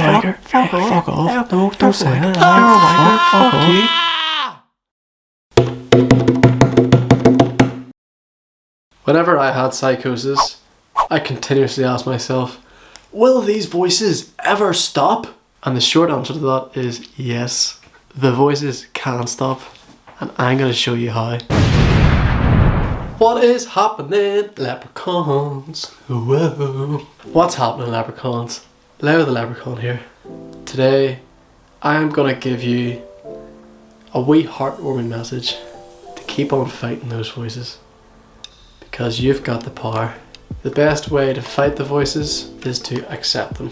wanker. Fuck off. No, don't say that. You're a wanker. Fuck you. Whenever I had psychosis, I continuously asked myself, will these voices ever stop? And the short answer to that is yes. The voices can stop, and I'm going to show you how. What is happening, leprechauns? Whoa. What's happening, leprechauns? Leo the Leprechaun here. Today, I'm going to give you a wee heartwarming message to keep on fighting those voices. Because you've got the power. The best way to fight the voices is to accept them.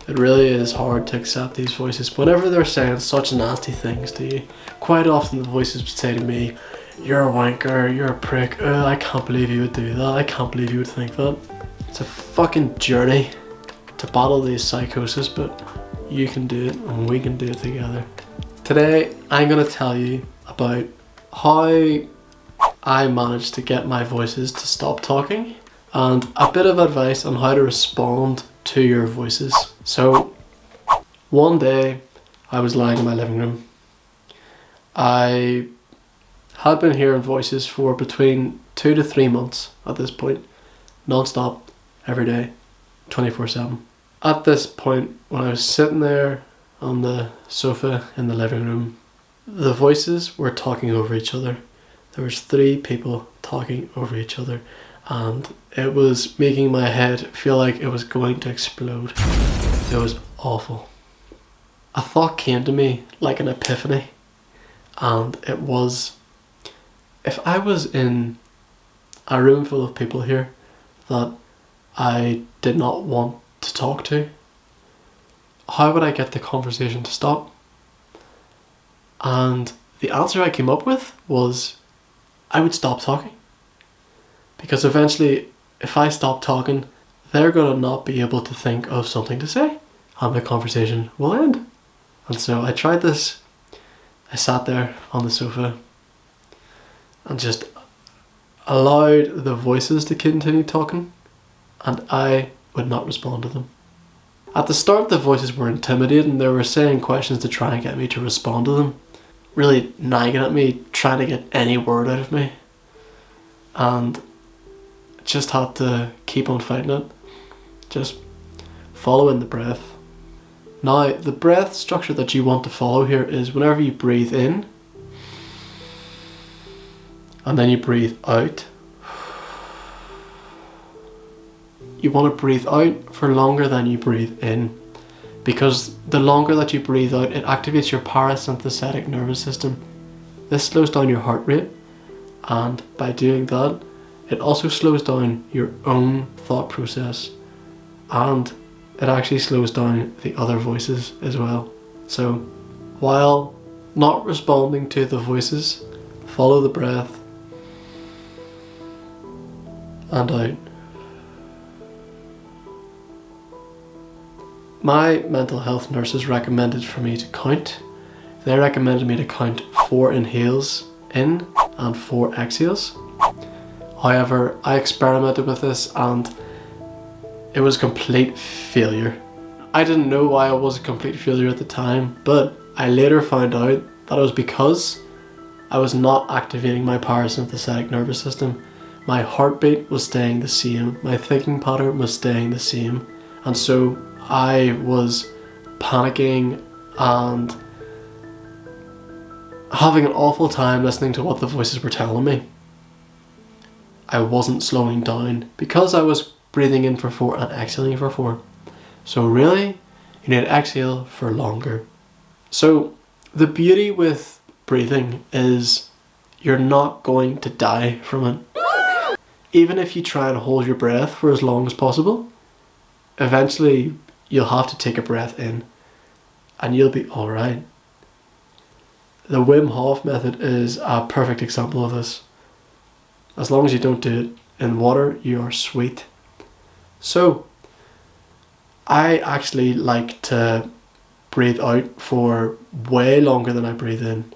It really is hard to accept these voices whenever they're saying such nasty things to you. Quite often the voices would say to me, you're a wanker, you're a prick, I can't believe you would do that, I can't believe you would think that. It's a fucking journey to battle these psychosis, but you can do it and we can do it together. Today I'm going to tell you about how I managed to get my voices to stop talking and a bit of advice on how to respond to your voices. So one day I was lying in my living room. I had been hearing voices for between 2 to 3 months at this point, non-stop, every day, 24/7. At this point, when I was sitting there on the sofa in the living room, the voices were talking over each other. There was 3 people talking over each other, and it was making my head feel like it was going to explode. It was awful. A thought came to me like an epiphany, and it was, if I was in a room full of people here that I did not want to talk to, how would I get the conversation to stop? And the answer I came up with was, I would stop talking. Because eventually, if I stop talking, they're going to not be able to think of something to say, and the conversation will end. And so I tried this. I sat there on the sofa and just allowed the voices to continue talking, and I would not respond to them. At the start, the voices were intimidating. They were saying questions to try and get me to respond to them, really nagging at me, trying to get any word out of me, and just had to keep on fighting it, just following the breath. Now, the breath structure that you want to follow here is whenever you breathe in and then you breathe out, you want to breathe out for longer than you breathe in, because the longer that you breathe out, it activates your parasympathetic nervous system. This slows down your heart rate, and by doing that, it also slows down your own thought process, and it actually slows down the other voices as well. So while not responding to the voices, follow the breath and out. My mental health nurses recommended for me to count. They recommended me to count 4 inhales in and 4 exhales. However, I experimented with this and it was a complete failure. I didn't know why it was a complete failure at the time, but I later found out that it was because I was not activating my parasympathetic nervous system. My heartbeat was staying the same, my thinking pattern was staying the same, and so I was panicking and having an awful time listening to what the voices were telling me. I wasn't slowing down because I was breathing in for 4 and exhaling for 4. So really, you need to exhale for longer. So the beauty with breathing is you're not going to die from it. Even if you try and hold your breath for as long as possible, eventually you'll have to take a breath in and you'll be alright. The Wim Hof method is a perfect example of this. As long as you don't do it in water, you are sweet. So, I actually like to breathe out for way longer than I breathe in.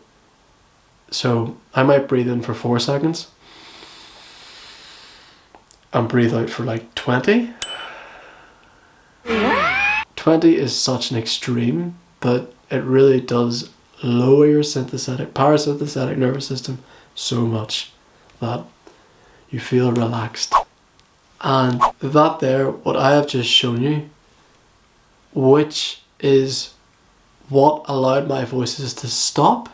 So, I might breathe in for 4 seconds and breathe out for like 20. 20 20 is such an extreme, but it really does lower your parasympathetic nervous system so much that you feel relaxed. And that there, what I have just shown you, which is what allowed my voices to stop,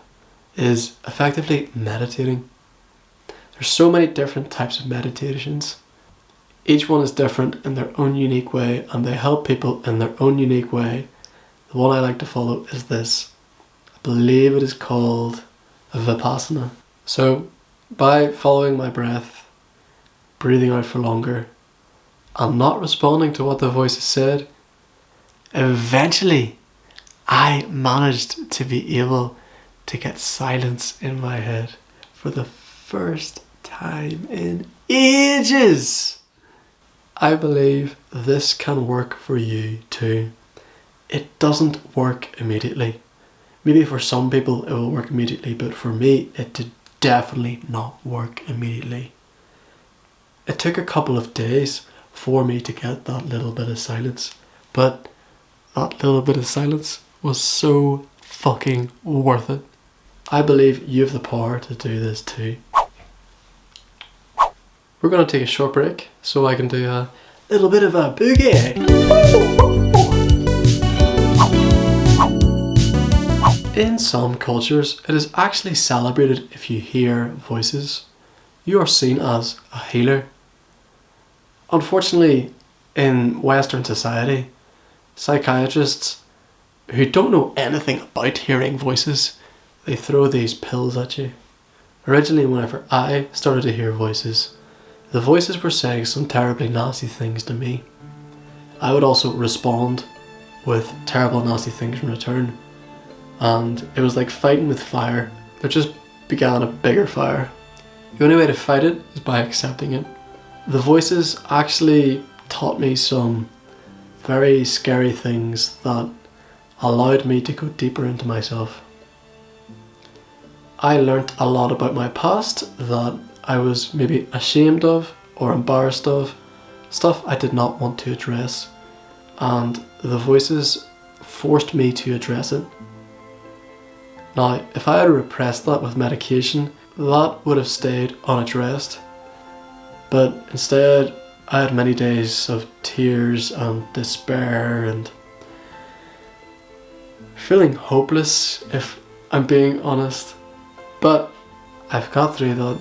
is effectively meditating. There's so many different types of meditations. Each one is different in their own unique way, and they help people in their own unique way. The one I like to follow is this. I believe it is called Vipassana. So by following my breath, breathing out for longer, and not responding to what the voices said, eventually I managed to be able to get silence in my head for the first time in ages. I believe this can work for you too. It doesn't work immediately. Maybe for some people it will work immediately, but for me it did definitely not work immediately. It took a couple of days for me to get that little bit of silence, but that little bit of silence was so fucking worth it. I believe you have the power to do this too. We're going to take a short break so I can do a little bit of a boogie. In some cultures, it is actually celebrated if you hear voices. You are seen as a healer. Unfortunately, in Western society, psychiatrists who don't know anything about hearing voices, they throw these pills at you. Originally, whenever I started to hear voices, the voices were saying some terribly nasty things to me. I would also respond with terrible nasty things in return. And it was like fighting with fire. It just began a bigger fire. The only way to fight it is by accepting it. The voices actually taught me some very scary things that allowed me to go deeper into myself. I learnt a lot about my past that I was maybe ashamed of or embarrassed of, stuff I did not want to address, and the voices forced me to address it. Now, if I had repressed that with medication, that would have stayed unaddressed, but instead I had many days of tears and despair and feeling hopeless, if I'm being honest. But I've got through that,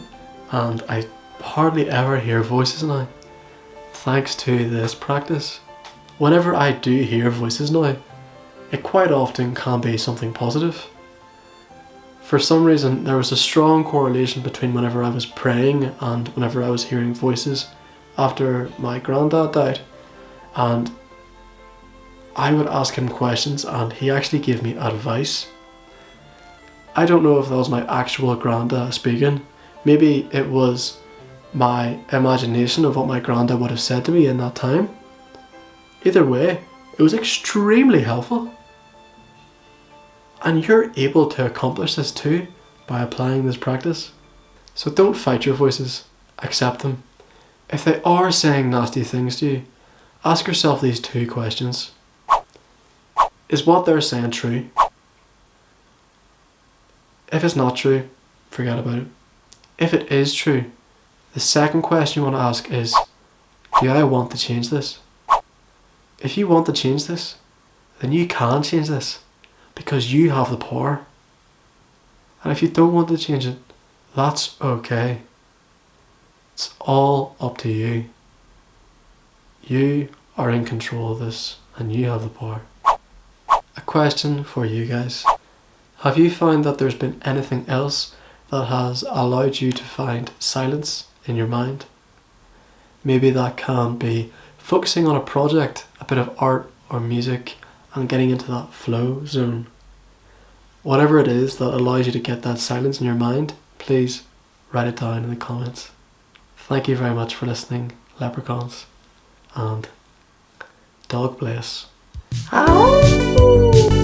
and I hardly ever hear voices now, thanks to this practice. Whenever I do hear voices now, it quite often can be something positive. For some reason, there was a strong correlation between whenever I was praying and whenever I was hearing voices after my granddad died. And I would ask him questions and he actually gave me advice. I don't know if that was my actual granddad speaking. Maybe it was my imagination of what my granddad would have said to me in that time. Either way, it was extremely helpful. And you're able to accomplish this too by applying this practice. So don't fight your voices, accept them. If they are saying nasty things to you, ask yourself these two questions. Is what they're saying true? If it's not true, forget about it. If it is true, the second question you want to ask is, do I want to change this? If you want to change this, then you can change this, because you have the power. And if you don't want to change it, that's okay. It's all up to you. You are in control of this and you have the power. A question for you guys. Have you found that there's been anything else that has allowed you to find silence in your mind? Maybe that can be focusing on a project, a bit of art or music, and getting into that flow zone. Whatever it is that allows you to get that silence in your mind, please write it down in the comments. Thank you very much for listening, leprechauns, and dog bless. Ow!